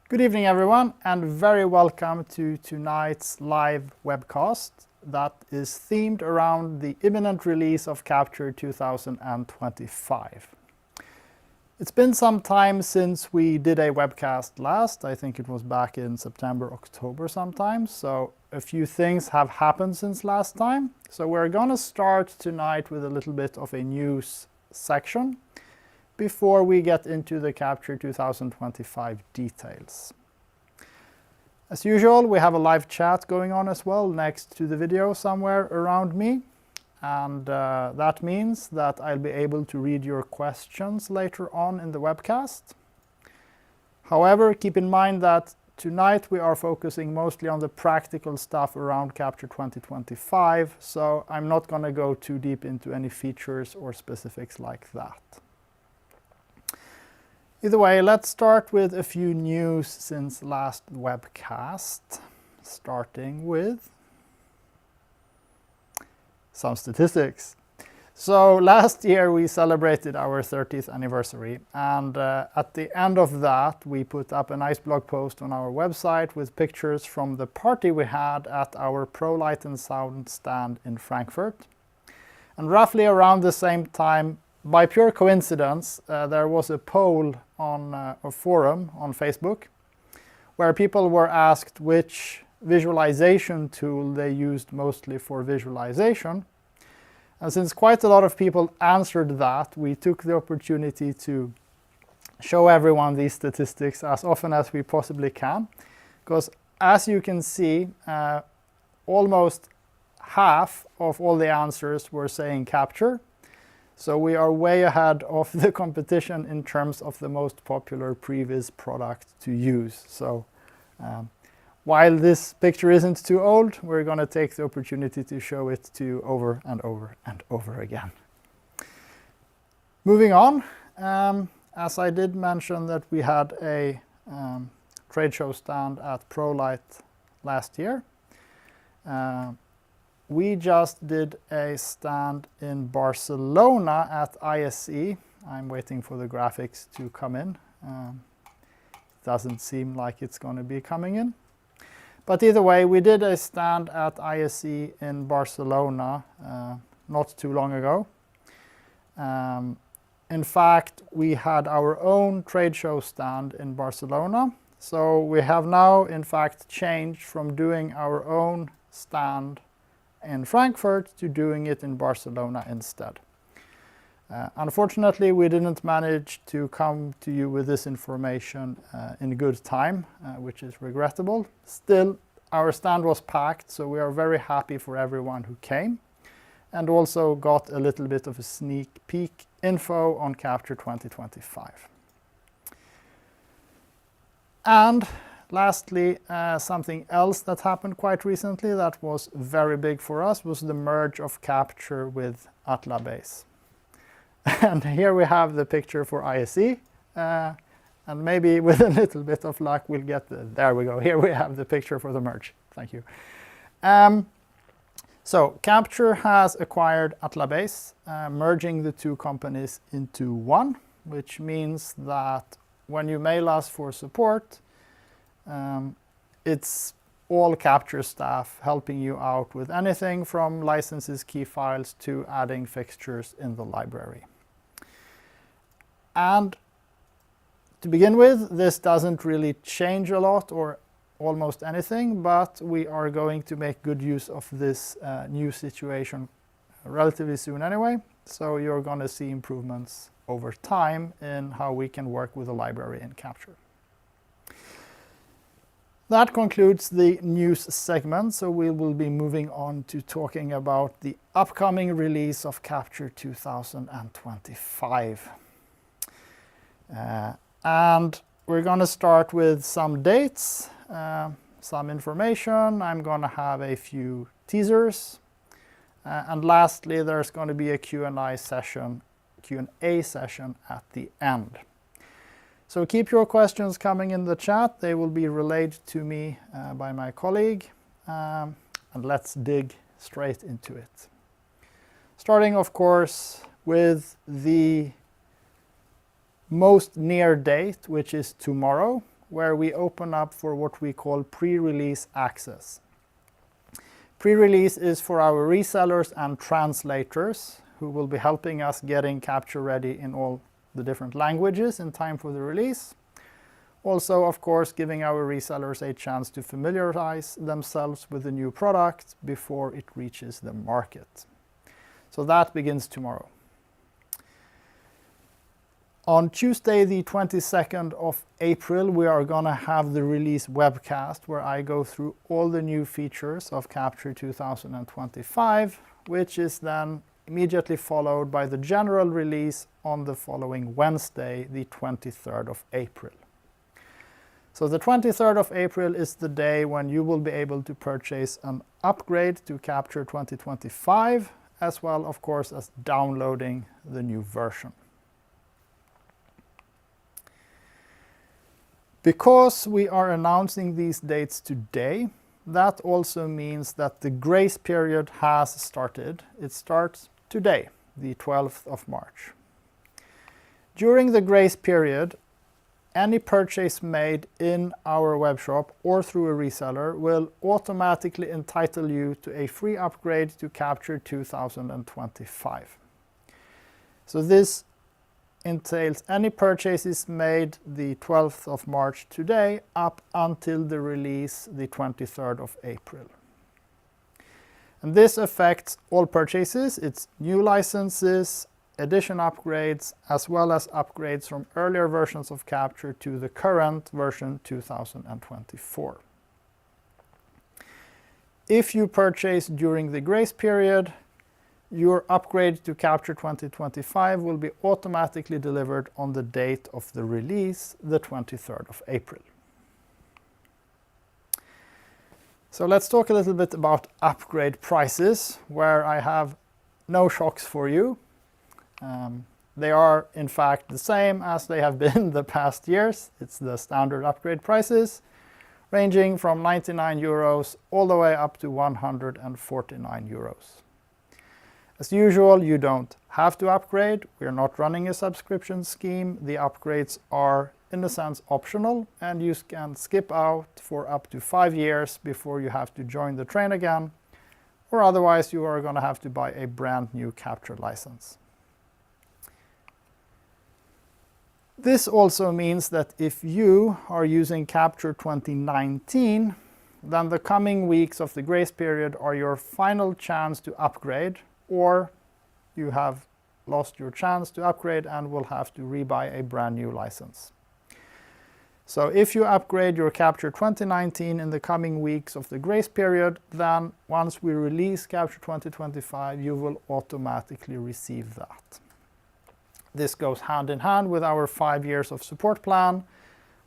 Good evening, everyone, and very welcome to tonight's live webcast that is themed around the imminent release of Capture 2025. It's been some time since we did a webcast last. I think it was back in September, October sometime. So a few things have happened since last time. So we're going to start tonight with a little bit of a news section before we get into the Capture 2025 details. As usual, we have a live chat going on as well next to the video somewhere around me. And that means that I'll be able to read your questions later on in the webcast. However, keep in mind that tonight we are focusing mostly on the practical stuff around Capture 2025, so I'm not going to go too deep into any features or specifics like that. Either way, let's start with a few news since last webcast, starting with some statistics. So last year we celebrated our 30th anniversary, and at the end of that we put up a nice blog post on our website with pictures from the party we had at our Pro Light and Sound stand in Frankfurt. And roughly around the same time, by pure coincidence, there was a poll on a forum on Facebook where people were asked which visualization tool they used mostly for visualization. And since quite a lot of people answered that, we took the opportunity to show everyone these statistics as often as we possibly can. Because as you can see, almost half of all the answers were saying Capture. So we are way ahead of the competition in terms of the most popular previous product to use. So while this picture isn't too old, we're going to take the opportunity to show it to you over and over and over again. Moving on, as I did mention that we had a trade show stand at ProLight last year. We just did a stand in Barcelona at ISE. I'm waiting for the graphics to come in. Doesn't seem like it's going to be coming in. But either way, we did a stand at ISE in Barcelona not too long ago. In fact, we had our own trade show stand in Barcelona. So we have now, in fact, changed from doing our own stand in Frankfurt to doing it in Barcelona instead. Unfortunately, we didn't manage to come to you with this information in good time, which is regrettable. Still, our stand was packed, so we are very happy for everyone who came, and also got a little bit of a sneak peek info on Capture 2025. And lastly, something else that happened quite recently that was very big for us was the merge of Capture with Atlabase. And here we have the picture for ISE, and maybe with a little bit of luck we'll get there we go. Here we have the picture for the merge. Thank you. So Capture has acquired Atlabase, merging the two companies into one, which means that when you mail us for support, it's all Capture staff helping you out with anything from licenses, key files, to adding fixtures in the library. And to begin with, this doesn't really change a lot or almost anything, but we are going to make good use of this new situation relatively soon anyway. So you're going to see improvements over time in how we can work with the library in Capture. That concludes the news segment, so we will be moving on to talking about the upcoming release of Capture 2025. And we're going to start with some dates, some information. I'm going to have a few teasers. And lastly, there's going to be a Q&A session at the end. So keep your questions coming in the chat. They will be relayed to me by my colleague. And let's dig straight into it. Starting, of course, with the most near date, which is tomorrow, where we open up for what we call pre-release access. Pre-release is for our resellers and translators who will be helping us getting Capture ready in all the different languages in time for the release. Also, of course, giving our resellers a chance to familiarize themselves with the new product before it reaches the market. So that begins tomorrow. On Tuesday, the 22nd of April, we are going to have the release webcast where I go through all the new features of Capture 2025, which is then immediately followed by the general release on the following Wednesday, the 23rd of April. So the 23rd of April is the day when you will be able to purchase an upgrade to Capture 2025, as well, of course, as downloading the new version. Because we are announcing these dates today, that also means that the grace period has started. It starts today, the 12th of March. During the grace period, any purchase made in our webshop or through a reseller will automatically entitle you to a free upgrade to Capture 2025. So this entails any purchases made the 12th of March today up until the release the 23rd of April. And this affects all purchases. It's new licenses, edition upgrades, as well as upgrades from earlier versions of Capture to the current version 2024. If you purchase during the grace period, your upgrade to Capture 2025 will be automatically delivered on the date of the release, the 23rd of April. So let's talk a little bit about upgrade prices, where I have no shocks for you. They are, in fact, the same as they have been the past years. It's the standard upgrade prices, ranging from 99 euros all the way up to 149 euros. As usual, you don't have to upgrade. We're not running a subscription scheme. The upgrades are, in a sense, optional, and you can skip out for up to 5 years before you have to join the train again, or otherwise you are going to have to buy a brand new Capture license. This also means that if you are using Capture 2019, then the coming weeks of the grace period are your final chance to upgrade, or you have lost your chance to upgrade and will have to rebuy a brand new license. So if you upgrade your Capture 2019 in the coming weeks of the grace period, then once we release Capture 2025, you will automatically receive that. This goes hand in hand with our 5 years of support plan,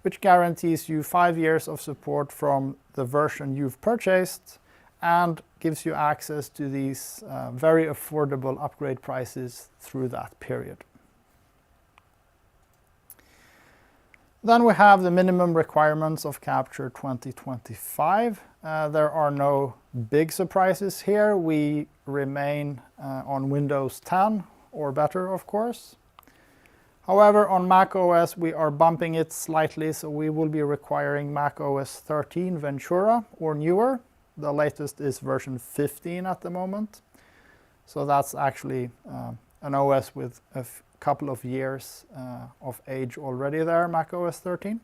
which guarantees you 5 years of support from the version you've purchased and gives you access to these very affordable upgrade prices through that period. Then we have the minimum requirements of Capture 2025. There are no big surprises here. We remain on Windows 10 or better, of course. However, on Mac OS, we are bumping it slightly, so we will be requiring Mac OS 13 Ventura or newer. The latest is version 15 at the moment. So that's actually an OS with a couple of years of age already there, Mac OS 13.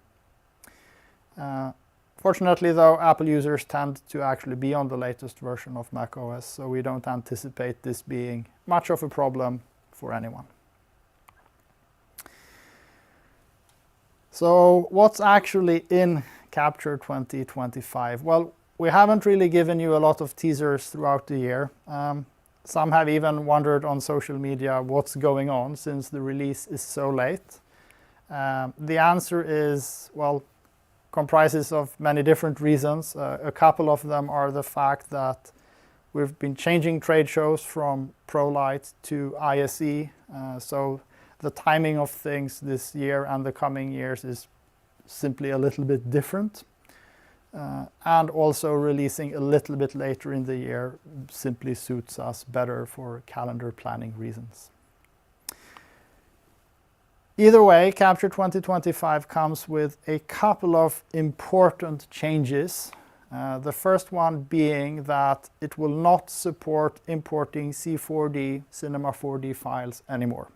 Fortunately, though, Apple users tend to actually be on the latest version of Mac OS, so we don't anticipate this being much of a problem for anyone. So what's actually in Capture 2025? Well, we haven't really given you a lot of teasers throughout the year. Some have even wondered on social media what's going on since the release is so late. The answer is, well, comprises of many different reasons. A couple of them are the fact that we've been changing trade shows from ProLite to ISE. So the timing of things this year and the coming years is simply a little bit different. And also releasing a little bit later in the year simply suits us better for calendar planning reasons. Either way, Capture 2025 comes with a couple of important changes. The first one being that it will not support importing C4D, Cinema 4D files anymore.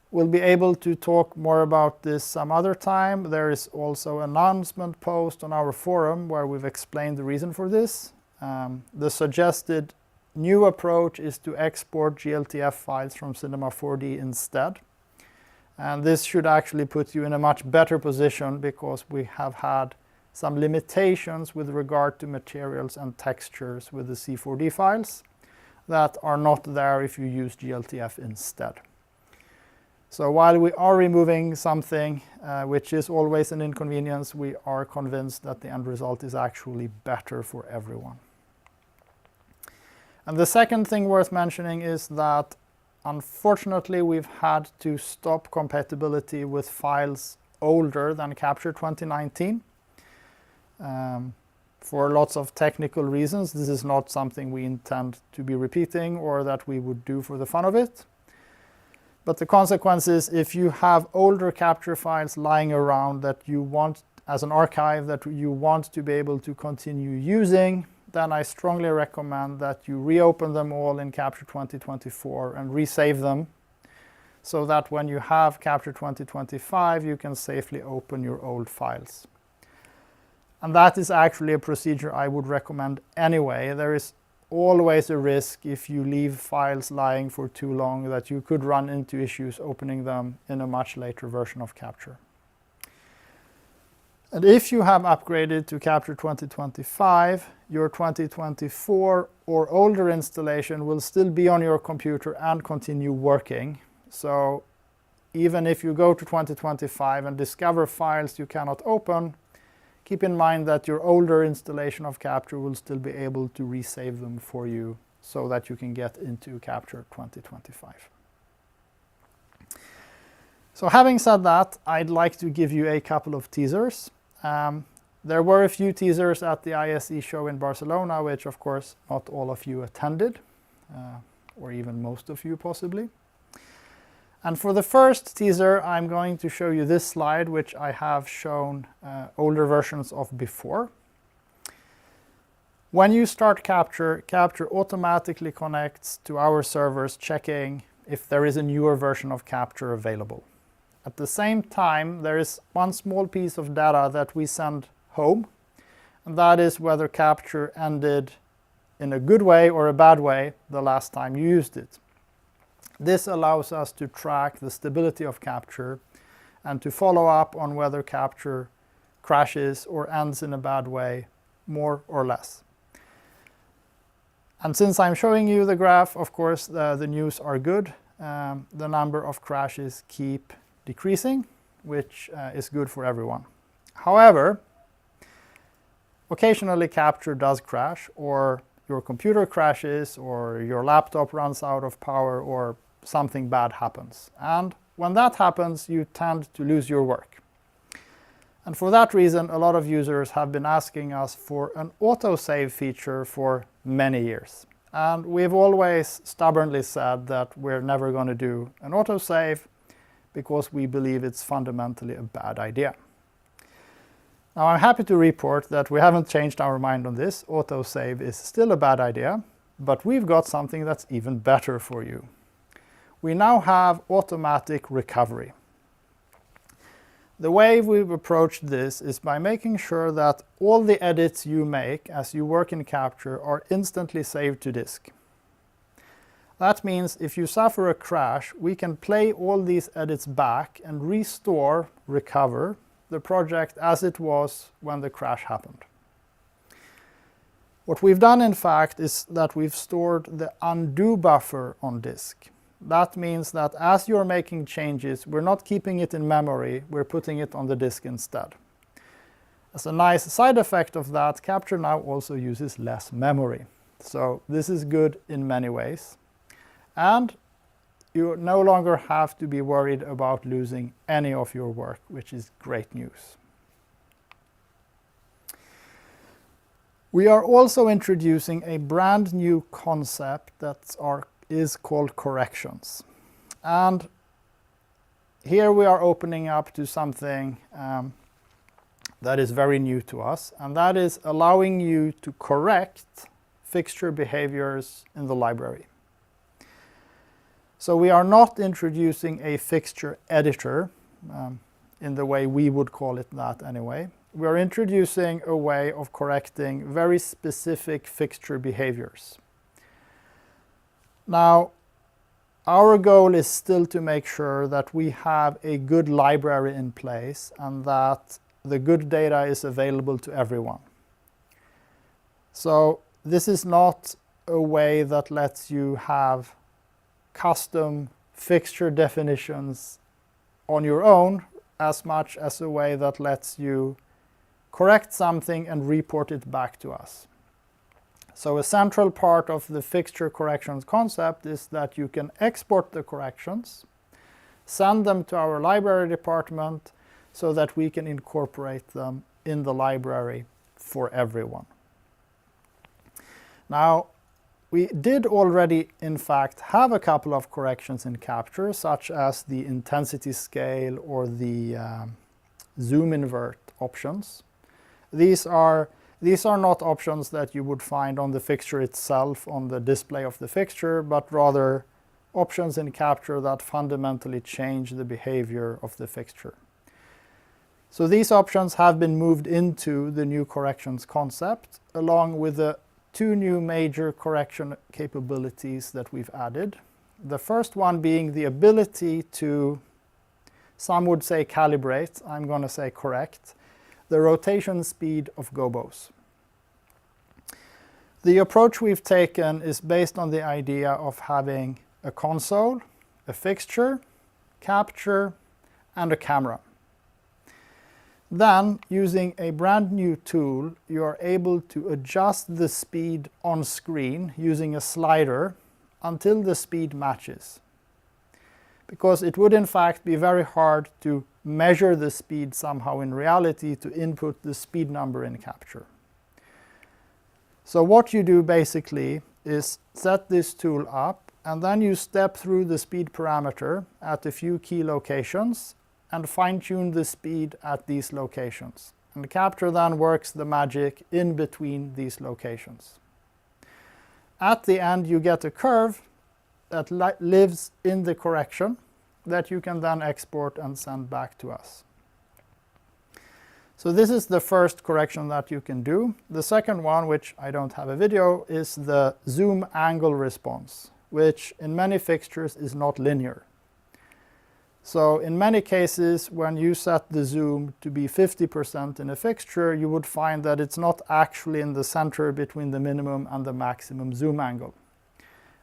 We'll be able to talk more about this some other time. There is also an announcement post on our forum where we've explained the reason for this. The suggested new approach is to export GLTF files from Cinema 4D instead. And this should actually put you in a much better position because we have had some limitations with regard to materials and textures with the C4D files that are not there if you use GLTF instead. So while we are removing something which is always an inconvenience, we are convinced that the end result is actually better for everyone. And the second thing worth mentioning is that unfortunately we've had to stop compatibility with files older than Capture 2019 for lots of technical reasons. This is not something we intend to be repeating or that we would do for the fun of it. But the consequence is if you have older capture files lying around that you want as an archive that you want to be able to continue using, then I strongly recommend that you reopen them all in Capture 2024 and resave them so that when you have Capture 2025 you can safely open your old files. And that is actually a procedure I would recommend anyway. There is always a risk if you leave files lying for too long that you could run into issues opening them in a much later version of Capture. And if you have upgraded to Capture 2025, your 2024 or older installation will still be on your computer and continue working. So even if you go to 2025 and discover files you cannot open, keep in mind that your older installation of Capture will still be able to resave them for you so that you can get into Capture 2025. So having said that, I'd like to give you a couple of teasers. There were a few teasers at the ISE show in Barcelona, which of course not all of you attended, or even most of you possibly. And for the first teaser, I'm going to show you this slide, which I have shown older versions of before. When you start Capture, Capture automatically connects to our servers, checking if there is a newer version of Capture available. At the same time, there is one small piece of data that we send home, and that is whether Capture ended in a good way or a bad way the last time you used it. This allows us to track the stability of Capture and to follow up on whether Capture crashes or ends in a bad way, more or less. And since I'm showing you the graph, of course, the news are good. The number of crashes keep decreasing, which is good for everyone. However, occasionally Capture does crash, or your computer crashes, or your laptop runs out of power, or something bad happens. And when that happens, you tend to lose your work. And for that reason, a lot of users have been asking us for an autosave feature for many years. And we've always stubbornly said that we're never going to do an autosave because we believe it's fundamentally a bad idea. Now, I'm happy to report that we haven't changed our mind on this. Autosave is still a bad idea, but we've got something that's even better for you. We now have automatic recovery. The way we've approached this is by making sure that all the edits you make as you work in Capture are instantly saved to disk. That means if you suffer a crash, we can play all these edits back and restore, recover, the project as it was when the crash happened. What we've done, in fact, is that we've stored the undo buffer on disk. That means that as you're making changes, we're not keeping it in memory, we're putting it on the disk instead. As a nice side effect of that, Capture now also uses less memory. So this is good in many ways. And you no longer have to be worried about losing any of your work, which is great news. We are also introducing a brand new concept that is called corrections. And here we are opening up to something that is very new to us, and that is allowing you to correct fixture behaviors in the library. So we are not introducing a fixture editor in the way we would call it that anyway. We are introducing a way of correcting very specific fixture behaviors. Now, our goal is still to make sure that we have a good library in place and that the good data is available to everyone. So this is not a way that lets you have custom fixture definitions on your own as much as a way that lets you correct something and report it back to us. So a central part of the fixture corrections concept is that you can export the corrections, send them to our library department so that we can incorporate them in the library for everyone. Now, we did already, in fact, have a couple of corrections in Capture, such as the intensity scale or the zoom invert options. These are not options that you would find on the fixture itself, on the display of the fixture, but rather options in Capture that fundamentally change the behavior of the fixture. So these options have been moved into the new corrections concept, along with the two new major correction capabilities that we've added. The first one being the ability to, some would say calibrate, I'm going to say correct, the rotation speed of gobos. The approach we've taken is based on the idea of having a console, a fixture, capture, and a camera. Then, using a brand new tool, you are able to adjust the speed on screen using a slider until the speed matches. Because it would in fact be very hard to measure the speed somehow in reality to input the speed number in Capture. So what you do basically is set this tool up, and then you step through the speed parameter at a few key locations and fine-tune the speed at these locations. And Capture then works the magic in between these locations. At the end, you get a curve that lives in the correction that you can then export and send back to us. So this is the first correction that you can do. The second one, which I don't have a video, is the zoom angle response, which in many fixtures is not linear. So in many cases, when you set the zoom to be 50% in a fixture, you would find that it's not actually in the center between the minimum and the maximum zoom angle.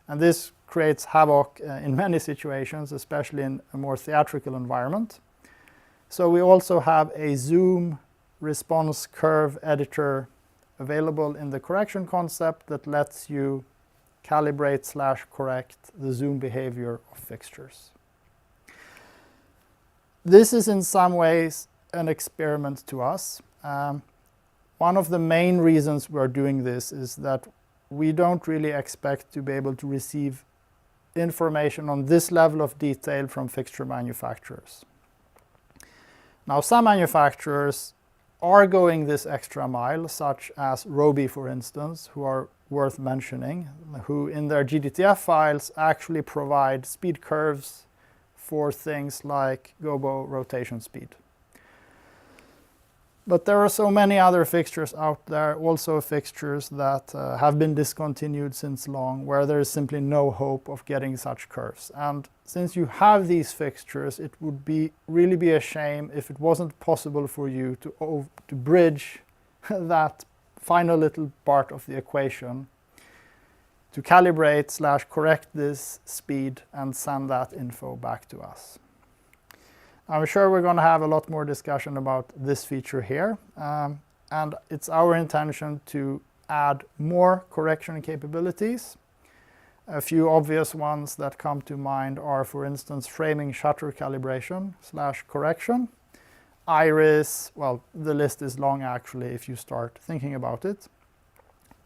And this creates havoc in many situations, especially in a more theatrical environment. So we also have a zoom response curve editor available in the correction concept that lets you calibrate/correct the zoom behavior of fixtures. This is in some ways an experiment to us. One of the main reasons we're doing this is that we don't really expect to be able to receive information on this level of detail from fixture manufacturers. Now, some manufacturers are going this extra mile, such as Roby, for instance, who are worth mentioning, who in their GDTF files actually provide speed curves for things like gobo rotation speed. But there are so many other fixtures out there, also fixtures that have been discontinued since long, where there is simply no hope of getting such curves. And since you have these fixtures, it would really be a shame if it wasn't possible for you to bridge that final little part of the equation to calibrate/correct this speed and send that info back to us. I'm sure we're going to have a lot more discussion about this feature here, and it's our intention to add more correction capabilities. A few obvious ones that come to mind are, for instance, framing shutter calibration/correction, iris. Well, the list is long actually if you start thinking about it,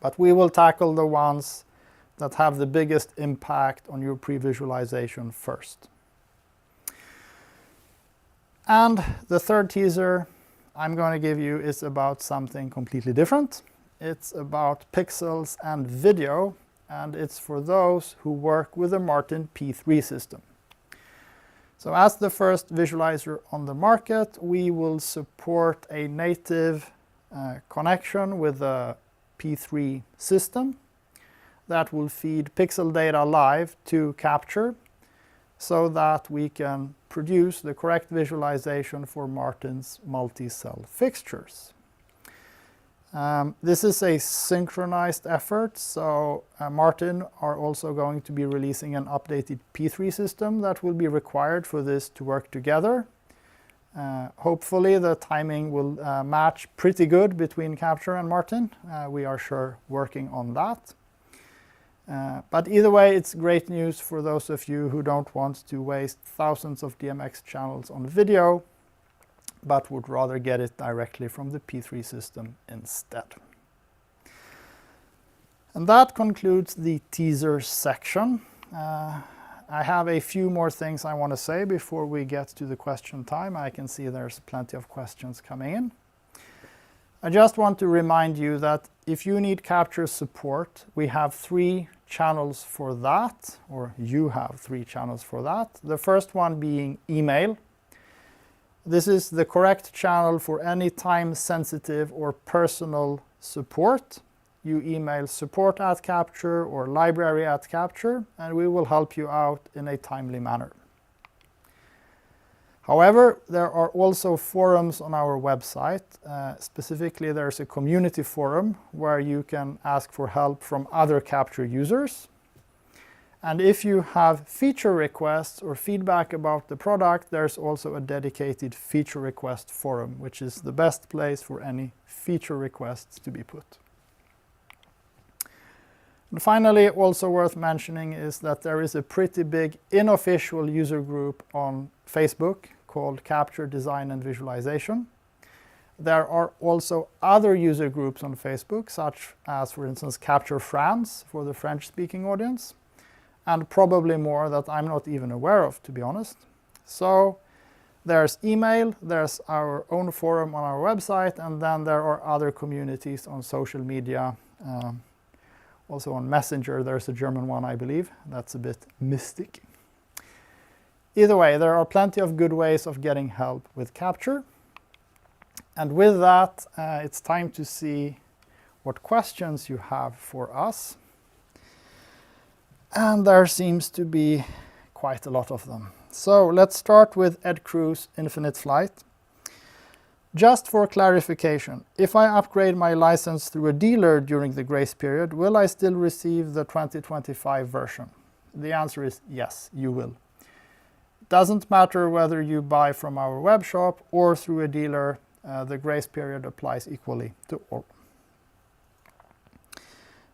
but we will tackle the ones that have the biggest impact on your pre-visualization first. And the third teaser I'm going to give you is about something completely different. It's about pixels and video, and it's for those who work with the Martin P3 system. So as the first visualizer on the market, we will support a native connection with the P3 system that will feed pixel data live to Capture so that we can produce the correct visualization for Martin's multi-cell fixtures. This is a synchronized effort, so Martin are also going to be releasing an updated P3 system that will be required for this to work together. Hopefully the timing will match pretty good between Capture and Martin. We are sure working on that. But either way, it's great news for those of you who don't want to waste thousands of DMX channels on video, but would rather get it directly from the P3 system instead. And that concludes the teaser section. I have a few more things I want to say before we get to the question time. I can see there's plenty of questions coming in. I just want to remind you that if you need Capture support, we have 3 channels for that, or you have 3 channels for that. The first one being email. This is the correct channel for any time-sensitive or personal support. You email support@Capture or library@Capture, and we will help you out in a timely manner. However, there are also forums on our website. Specifically, there's a community forum where you can ask for help from other Capture users. And if you have feature requests or feedback about the product, there's also a dedicated feature request forum, which is the best place for any feature requests to be put. And finally, also worth mentioning is that there is a pretty big unofficial user group on Facebook called Capture Design and Visualization. There are also other user groups on Facebook, such as, for instance, Capture France for the French-speaking audience, and probably more that I'm not even aware of, to be honest. So there's email, there's our own forum on our website, and then there are other communities on social media. Also on Messenger, there's a German one, I believe. That's a bit mystic. Either way, there are plenty of good ways of getting help with Capture. And with that, it's time to see what questions you have for us. And there seems to be quite a lot of them. So let's start with Ed Cruz Infinite Flight. Just for clarification, if I upgrade my license through a dealer during the grace period, will I still receive the 2025 version? The answer is yes, you will. It doesn't matter whether you buy from our web shop or through a dealer, the grace period applies equally to all.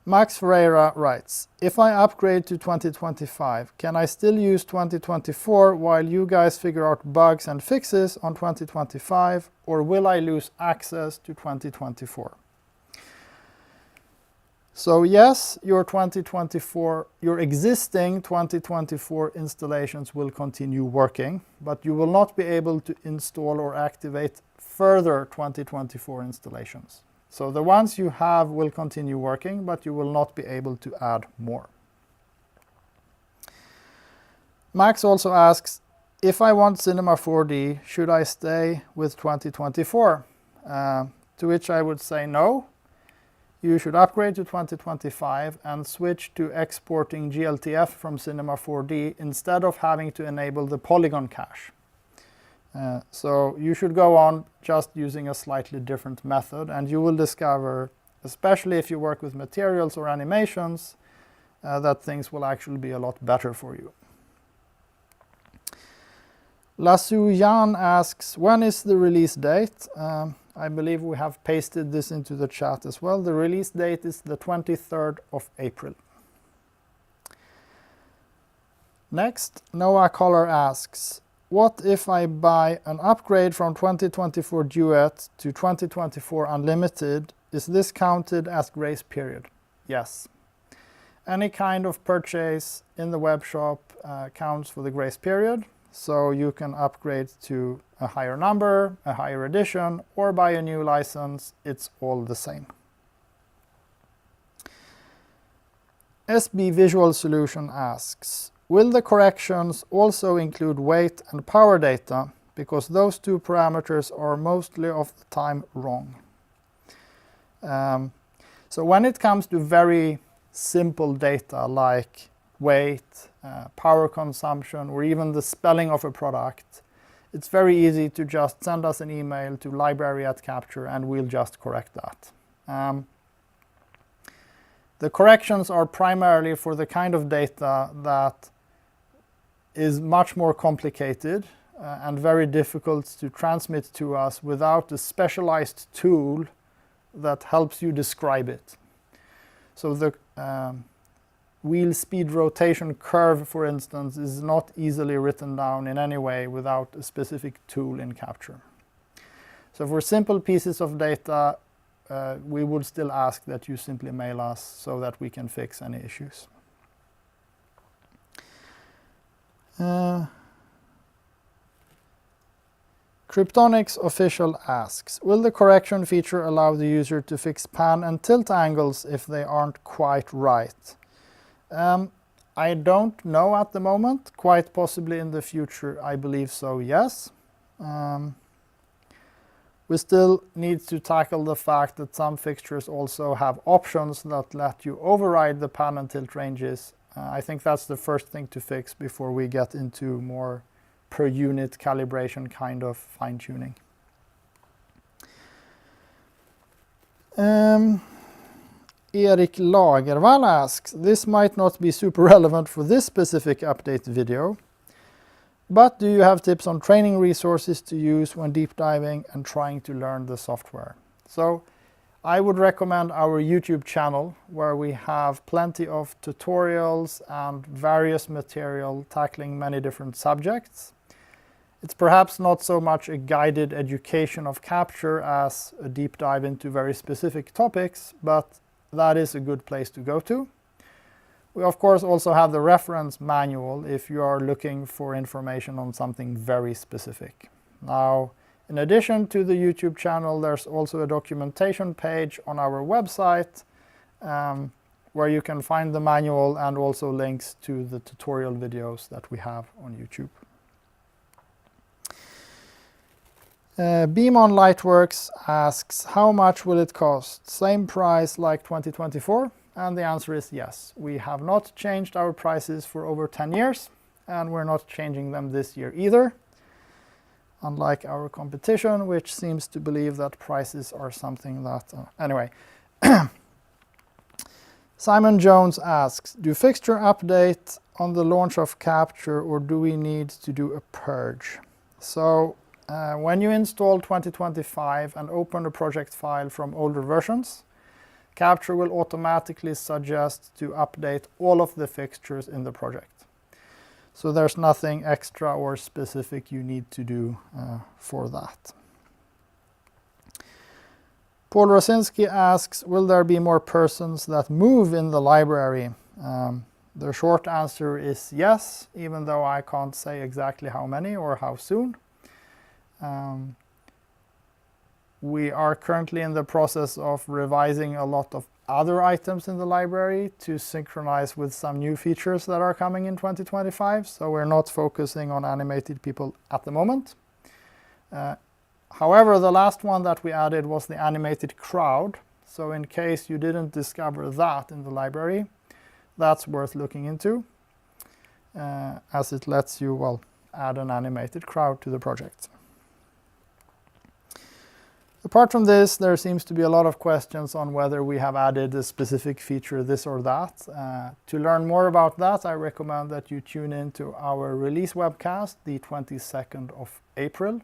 Max Ferreira writes, if I upgrade to 2025, can I still use 2024 while you guys figure out bugs and fixes on 2025, or will I lose access to 2024? So yes, your existing 2024 installations will continue working, but you will not be able to install or activate further 2024 installations. So the ones you have will continue working, but you will not be able to add more. Max also asks, if I want Cinema 4D, should I stay with 2024? To which I would say no. You should upgrade to 2025 and switch to exporting GLTF from Cinema 4D instead of having to enable the polygon cache. So you should go on just using a slightly different method, and you will discover, especially if you work with materials or animations, that things will actually be a lot better for you. Lasu Yan asks, when is the release date? I believe we have pasted this into the chat as well. The release date is the 23rd of April. Next, Noah Collar asks, what if I buy an upgrade from 2024 Duet to 2024 Unlimited? Is this counted as grace period? Yes. Any kind of purchase in the web shop counts for the grace period. so you can upgrade to a higher number, a higher edition, or buy a new license. It's all the same. SB Visual Solution asks, will the corrections also include weight and power data? Because those two parameters are mostly of the time wrong. So when it comes to very simple data like weight, power consumption, or even the spelling of a product, it's very easy to just send us an email to library@capture and we'll just correct that. The corrections are primarily for the kind of data that is much more complicated and very difficult to transmit to us without a specialized tool that helps you describe it. So the wheel speed rotation curve, for instance, is not easily written down in any way without a specific tool in Capture. So for simple pieces of data, we would still ask that you simply mail us so that we can fix any issues. Kryptonics Official asks, will the correction feature allow the user to fix pan and tilt angles if they aren't quite right? I don't know at the moment. Quite possibly in the future, I believe so, yes. We still need to tackle the fact that some fixtures also have options that let you override the pan and tilt ranges. I think that's the first thing to fix before we get into more per unit calibration kind of fine-tuning. Erik Lagervall asks, this might not be super relevant for this specific update video, but do you have tips on training resources to use when deep diving and trying to learn the software? So I would recommend our YouTube channel, where we have plenty of tutorials and various material tackling many different subjects. It's perhaps not so much a guided education of Capture as a deep dive into very specific topics, but that is a good place to go to. We of course also have the reference manual if you are looking for information on something very specific. Now, in addition to the YouTube channel, there's also a documentation page on our website where you can find the manual and also links to the tutorial videos that we have on YouTube. Beam on Lightworks asks, how much will it cost? Same price like 2024? And the answer is yes. We have not changed our prices for over 10 years, and we're not changing them this year either. Unlike our competition, which seems to believe that prices are something that... Anyway. Simon Jones asks, do fixture update on the launch of Capture, or do we need to do a purge? So when you install 2025 and open a project file from older versions, Capture will automatically suggest to update all of the fixtures in the project. So there's nothing extra or specific you need to do for that. Paul Rosinski asks, will there be more persons that move in the library? The short answer is yes, even though I can't say exactly how many or how soon. We are currently in the process of revising a lot of other items in the library to synchronize with some new features that are coming in 2025, so we're not focusing on animated people at the moment. However, the last one that we added was the animated crowd, so in case you didn't discover that in the library, that's worth looking into, as it lets you, well, add an animated crowd to the project. Apart from this, there seems to be a lot of questions on whether we have added a specific feature, this or that. To learn more about that, I recommend that you tune in to our release webcast, the 22nd of April,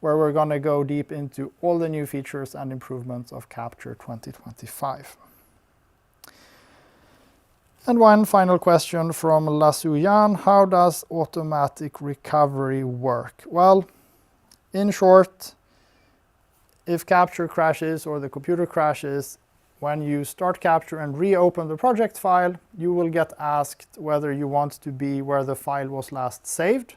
where we're going to go deep into all the new features and improvements of Capture 2025. And one final question from Lasuyan, how does automatic recovery work? Well, in short, if Capture crashes or the computer crashes, when you start Capture and reopen the project file, you will get asked whether you want to be where the file was last saved,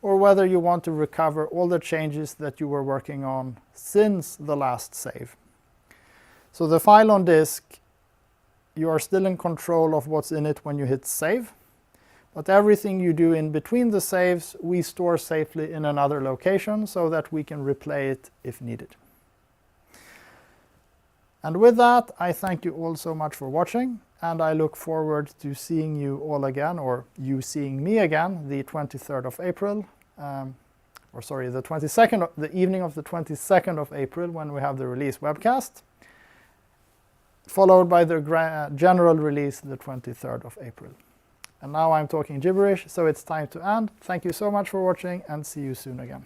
or whether you want to recover all the changes that you were working on since the last save. So the file on disk, you are still in control of what's in it when you hit save, but everything you do in between the saves, we store safely in another location so that we can replay it if needed. And with that, I thank you all so much for watching, and I look forward to seeing you all again, or you seeing me again, the 23rd of April, the 22nd, the evening of the 22nd of April, when we have the release webcast, followed by the general release the 23rd of April. And now I'm talking gibberish, so it's time to end. Thank you so much for watching, and see you soon again.